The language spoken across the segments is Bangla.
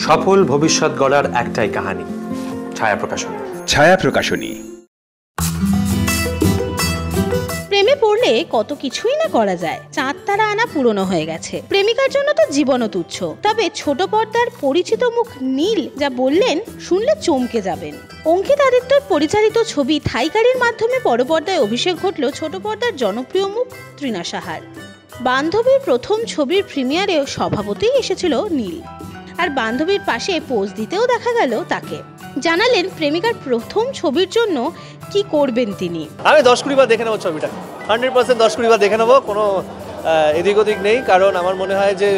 সফল ভবিষ্যৎ গড়ার একটাই কাহিনী, ছায়া প্রকাশনী। ছায়া প্রকাশনী। প্রেমে পড়লে কত কিছুই না করা যায়। চাঁদ তারা আনা পুরনো হয়ে গেছে, প্রেমিকার জন্য তো জীবনও তুচ্ছ। তবে ছোট পর্দার পরিচিত মুখ নীল যা বললেন শুনলে চমকে যাবেন। অঙ্কিত আদিত্যর পরিচালিত ছবি থাইকারির মাধ্যমে বড় পর্দায় অভিষেক ঘটল ছোট পর্দার জনপ্রিয় মুখ তৃণা সাহার। বান্ধবীর প্রথম ছবির প্রিমিয়ারে সভাপতিই এসেছিল নীল, আর বান্ধবীর পাশে পোজ দিতেও দেখা গেল তাকে। জানালেন প্রেমিকার প্রথম ছবির জন্য কি করবেন তিনি। আমি 10-20 বার দেখে নেবো ছবিটা, 100% 10-20 বার দেখে নেবো, কোনো এদিক ওদিক নেই। কারণ আমার মনে হয় যে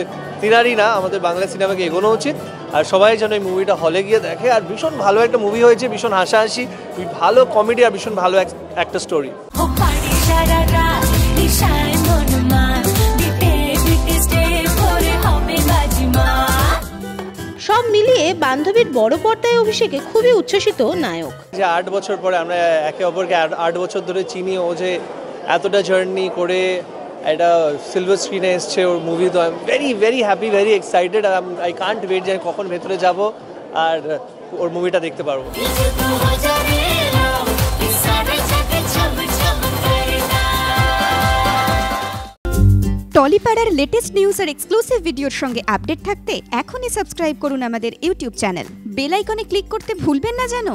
তিনারই না, আমাদের বাংলা সিনেমাকে এগোনো উচিত, আর সবাই যেন এই মুভিটা হলে গিয়ে দেখে। আর ভীষণ ভালো একটা মুভি হয়েছে, ভীষণ হাসাহাসি, ভালো কমেডি, আর ভীষণ ভালো একটা স্টোরি। সব মিলিয়ে বান্ধবীর বড় পর্দায় অভিষেকে খুবই উচ্ছ্বসিত নায়ক। যে 8 বছর পরে আমরা একে অপরকে 8 বছর ধরে চিনি, ও যে এতটা জার্নি করে একটা সিলভার স্ক্রিনে এসছে ওর মুভি, তো I am very very happy, very excited. I can't wait যে কখন ভেতরে যাব আর ওর মুভিটা দেখতে পারবো। টলিপাড়ার লেটেস্ট নিউজ আর এক্সক্লুসিভ ভিডিওর সঙ্গে আপডেট থাকতে এখনই সাবস্ক্রাইব করুন আমাদের ইউটিউব চ্যানেল। বেল আইকনে ক্লিক করতে ভুলবেন না যেন।